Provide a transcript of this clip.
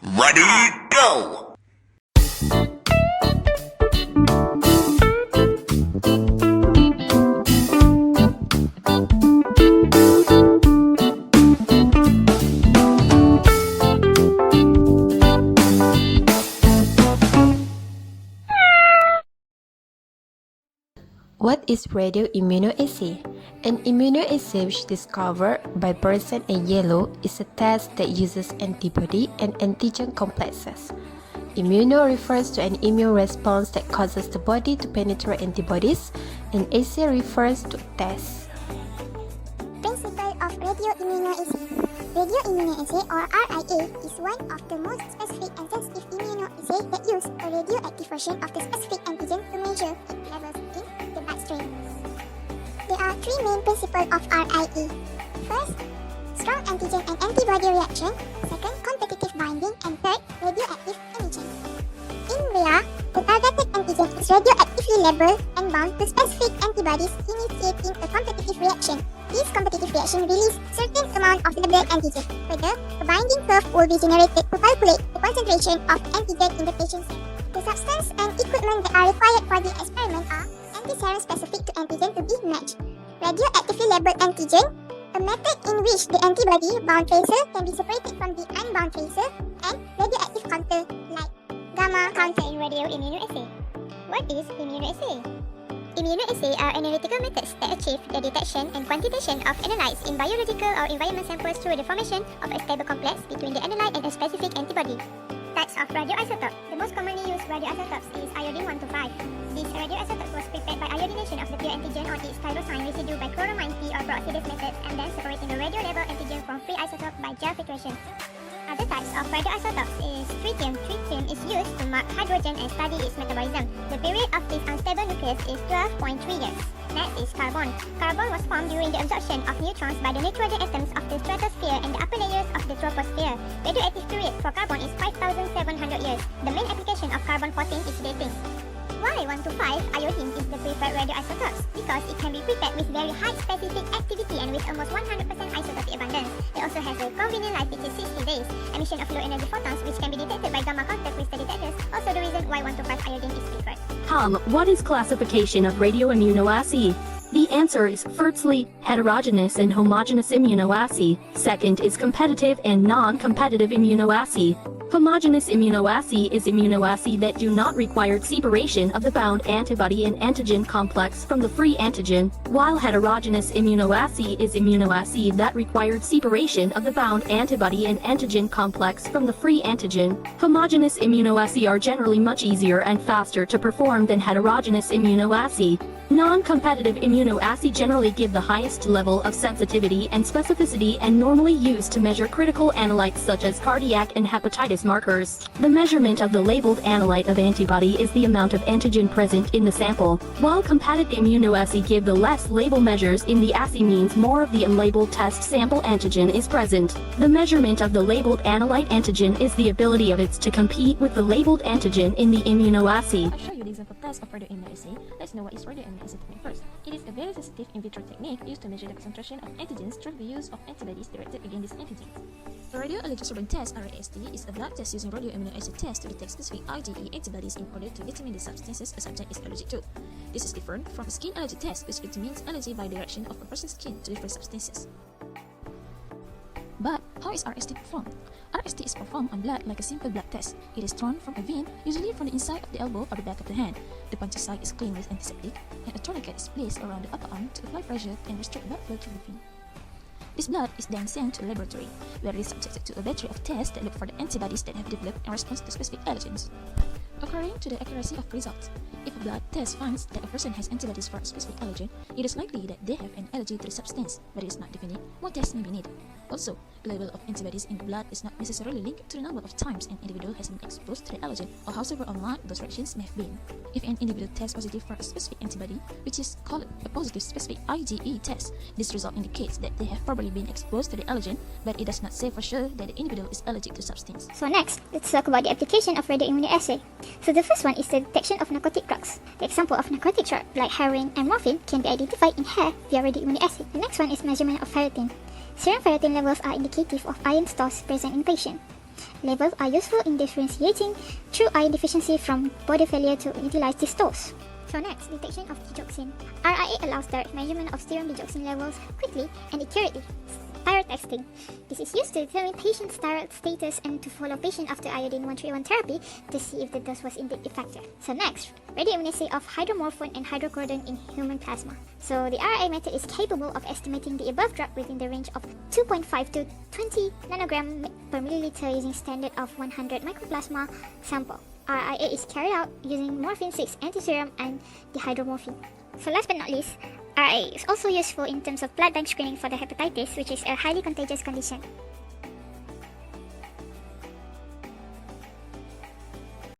Ready, go! What is radioimmunoassay? An immunoassay which discovered by person in yellow is a test that uses antibody and antigen complexes. Immuno refers to an immune response that causes the body to penetrate antibodies, and assay refers to a test. Principle of radioimmunoassay. Radioimmunoassay or RIA is one of the most specific and sensitive immunoassays that use a radioactive version of the specific antigen to measure its levels in the bloodstream. There are three main principles of RIA. First, strong antigen and antibody reaction. Second, competitive binding. And third, radioactive emission. In RIA, the targeted antigen is radioactively labeled and bound to specific antibodies initiating a competitive reaction. This competitive reaction releases certain amount of labeled antigen. Further, a binding curve will be generated to calculate the concentration of antigen in the patient's cell. The substance and equipment that are required for the experiment are antiserum specific to antigen to be matched, radioactively labeled antigen, a method in which the antibody bound tracer can be separated from the unbound tracer, and radioactive counter like gamma counter in radioimmunoassay. What is immunoassay? Immunoassay are analytical methods that achieve the detection and quantitation of analytes in biological or environment samples through the formation of a stable complex between the analyte and a specific antibody. Types of radioisotope. The most commonly used radioisotopes is iodine-125. This radioisotope was prepared by iodination of the pure antigen on its tyrosine residue by chronomine T or peroxidase method, and then separating the radio-labeled antigen from free isotope by gel filtration. Other types of radioisotopes is tritium. Tritium is used to mark hydrogen and study its metabolism. The period of this unstable nucleus is 12.3 years. Next is carbon. Carbon was formed during the absorption of neutrons by the nitrogen atoms of the stratosphere and the upper layers of the troposphere. Radioactive period for carbon is 5,700 years. The main application of carbon-14 is dating. Why 125 iodine is the preferred radioisotopes? Because it can be prepared with very high specific activity and with almost 100% isotopic abundance. It also has a convenient life which is 60 days. Emission of low energy photons which can be detected by gamma counter crystal detectors. Also the reason why 125 iodine is preferred. What is classification of radioimmunoassay? The answer is firstly, heterogeneous and homogeneous immunoassay. Second is competitive and non-competitive immunoassay. Homogeneous immunoassay is immunoassay that do not require separation of the bound antibody and antigen complex from the free antigen, while heterogeneous immunoassay is immunoassay that required separation of the bound antibody and antigen complex from the free antigen. Homogeneous immunoassay are generally much easier and faster to perform than heterogeneous immunoassay. Non-competitive immunoassay generally give the highest level of sensitivity and specificity and normally used to measure critical analytes such as cardiac and hepatitis markers. The measurement of the labeled analyte of antibody is the amount of antigen present in the sample, while competitive immunoassay give the less label measures in the assay means more of the unlabeled test sample antigen is present. The measurement of the labeled analyte antigen is the ability of it to compete with the labeled antigen in the immunoassay. I'll show you the example test of radioimmunoassay. Let's know what is radioimmunoassay technique first. It is a very sensitive in vitro technique used to measure the concentration of antigens through the use of antibodies directed against these antigens. The radioallergen sorbent test (RAST) is a blood test using radioimmunoassay test to detect specific IgE antibodies in order to determine the substances a subject is allergic to. This is different from a skin allergy test, which determines allergy by direction of a person's skin to different substances. But how is RST performed? RST is performed on blood like a simple blood test. It is drawn from a vein, usually from the inside of the elbow or the back of the hand. The puncture site is cleaned with antiseptic, and a tourniquet is placed around the upper arm to apply pressure and restrict blood flow through the vein. This blood is then sent to a laboratory, where it is subjected to a battery of tests that look for the antibodies that have developed in response to specific allergens. According to the accuracy of results, if a blood test finds that a person has antibodies for a specific allergen, it is likely that they have an allergy to the substance, but it is not definite. More tests may be needed. Also, the level of antibodies in the blood is not necessarily linked to the number of times an individual has been exposed to the allergen or how severe or mild those reactions may have been. If an individual tests positive for a specific antibody, which is called a positive specific IgE test, this result indicates that they have probably been exposed to the allergen, but it does not say for sure that the individual is allergic to the substance. So next, let's talk about the application of radioimmunoassay. So the first one is the detection of narcotic drugs. The example of narcotic drug like heroin and morphine can be identified in hair via radioimmunoassay. The next one is measurement of ferritin. Serum ferritin levels are indicative of iron stores present in the patient. levels are useful in differentiating true iron deficiency from body failure to utilize this dose. So next, detection of digoxin. RIA allows direct measurement of serum digoxin levels quickly and accurately. Thyroid testing. This is used to determine patient's thyroid status and to follow patient after iodine 131 therapy to see if the dose was indeed effective. So next, radioimmunoassay of hydromorphone and hydrocodone in human plasma. So the RIA method is capable of estimating the above drug within the range of 2.5 to 20 nanogram per milliliter using standard of 100 microplasma sample. RIA is carried out using morphine 6 antiserum and dihydromorphine. So last but not least, RIA is also useful in terms of blood bank screening for the hepatitis, which is a highly contagious condition.